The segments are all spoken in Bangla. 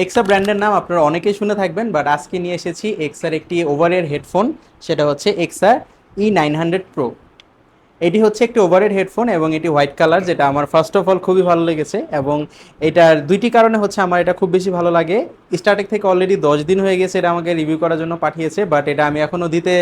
এক্সা ব্র্যান্ডের নাম আপনারা অনেকেই শুনে থাকবেন, বাট আজকে নিয়ে এসেছি এক্সার একটি ওভার এয়ার হেডফোন। সেটা হচ্ছে এক্সা E900 Pro। এটি হচ্ছে একটি ওভারহেড হেডফোন এবং এটি হোয়াইট কালার, যেটা আমার ফার্স্ট অফ অল খুবই ভালো লেগেছে। এবং এটার দুইটি কারণে হচ্ছে আমার এটা খুব বেশি ভালো লাগে। স্টার্টিং থেকে অলরেডি 10 দিন হয়ে গেছে এটা আমাকে রিভিউ করার জন্য পাঠিয়েছে, বাট এটা আমি এখনও দিতে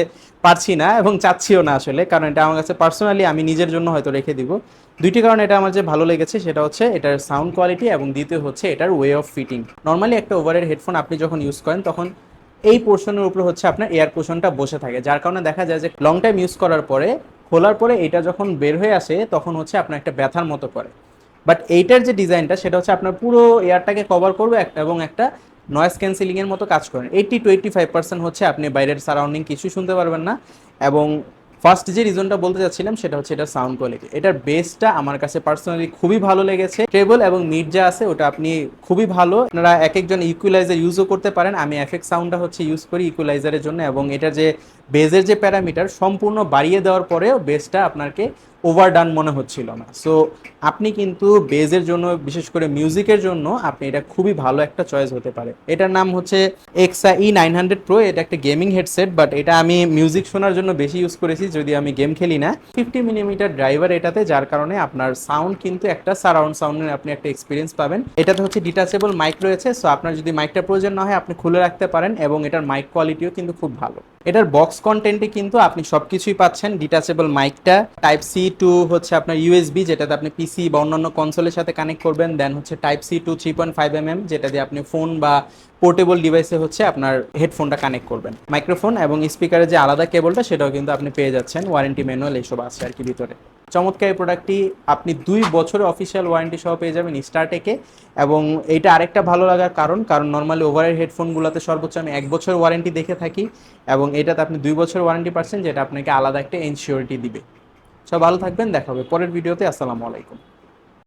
পারছি না এবং চাচ্ছিও না আসলে, কারণ এটা আমার কাছে পার্সোনালি আমি নিজের জন্য হয়তো রেখে দিব। দুইটি কারণ এটা আমার যে ভালো লেগেছে সেটা হচ্ছে এটার সাউন্ড কোয়ালিটি এবং দ্বিতীয় হচ্ছে এটার ওয়ে অফ ফিটিং। নর্মালি একটা ওভারহেড হেডফোন আপনি যখন ইউজ করেন তখন এই পোর্শনের উপরে হচ্ছে আপনার এয়ার পোর্শনটা বসে থাকে, যার কারণে দেখা যায় যে লং টাইম ইউজ করার পরে খোলার পরে এটা যখন বের হয়ে আসে তখন হচ্ছে আপনার একটা ব্যথার মতো করে। বাট এইটার যে ডিজাইনটা সেটা হচ্ছে আপনার পুরো এয়ারটাকে কভার করবে এবং একটা নয়েজ ক্যান্সেলিং এর মতো কাজ করেন। 80-85% হচ্ছে আপনি বাইরের সারাউন্ডিং কিছু শুনতে পারবেন না। এবং ফার্স্ট যে রিজনটা বলতে চাচ্ছিলাম সেটা হচ্ছে এটার সাউন্ড কোয়ালিটি। এটার বেসটা আমার কাছে পার্সোনালি খুবই ভালো লেগেছে। ট্রেবল এবং মিড যা আছে ওটা আপনি খুবই ভালো। আপনারা এক একজন ইকুয়ালাইজার ইউজও করতে পারেন। আমি এফএক্স সাউন্ডটা হচ্ছে ইউজ করি ইকুয়ালাইজারের জন্য, এবং এটার যে বেজের যে প্যারামিটার সম্পূর্ণ বাড়িয়ে দেওয়ার পরেও বেসটা আপনাকে ওভারডান মনে হচ্ছিল না। সো আপনি কিন্তু বেজের জন্য, বিশেষ করে মিউজিকের জন্য আপনি এটা খুবই ভালো একটা চয়েস হতে পারে। এটার নাম হচ্ছে এক্সা E900 Pro। এটা একটা গেমিং হেডসেট, বাট এটা আমি মিউজিক শোনার জন্য বেশি ইউজ করেছি, যদি আমি গেম খেলি না। 50 মিলিমিটার ড্রাইভার এটাতে, যার কারণে আপনার সাউন্ড কিন্তু একটা সারাউন্ড সাউন্ডের আপনি একটা এক্সপিরিয়েন্স পাবেন। এটাতে হচ্ছে ডিটাচেবল মাইক রয়েছে, সো আপনার যদি মাইকটা প্রয়োজন না হয় আপনি খুলে রাখতে পারেন, এবং এটার মাইক কোয়ালিটিও কিন্তু খুব ভালো। এটার বক্স কন্টেন্টে কিন্তু আপনি সবকিছুই পাচ্ছেন। ডিটাচেবল মাইকটা, টাইপ C টু হচ্ছে আপনার ইউএসবি, যেটাতে আপনি পিসি বা অন্যান্য কনসোলের সাথে কানেক্ট করবেন। দেন হচ্ছে টাইপ C টু 3.5 mm, যেটা দিয়ে আপনি ফোন বা পোর্টেবল ডিভাইসে হচ্ছে আপনার হেডফোনটা কানেক্ট করবেন। মাইক্রোফোন এবং স্পিকারের যে আলাদা কেবলটা সেটাও কিন্তু আপনি পেয়ে যাচ্ছেন। ওয়ারেন্টি ম্যানুয়াল এইসব আছে আর কি ভিতরে। চমৎকার এই প্রোডাক্টটি আপনি 2 বছরের অফিসিয়াল ওয়ারেন্টি সহ পেয়ে যাবেন স্টারটেকে। এবং এইটা আরেকটা ভালো লাগার কারণ নর্মালি ওভারের হেডফোনগুলোতে সর্বোচ্চ আমি 1 বছর ওয়ারেন্টি দেখে থাকি, এবং এটাতে আপনি 2 বছর ওয়ারেন্টি পাচ্ছেন, যেটা আপনাকে আলাদা একটা ইনসিওরিটি দিবে। সব ভালো থাকবেন, দেখা হবে পরের ভিডিওতে। আসসালামু আলাইকুম।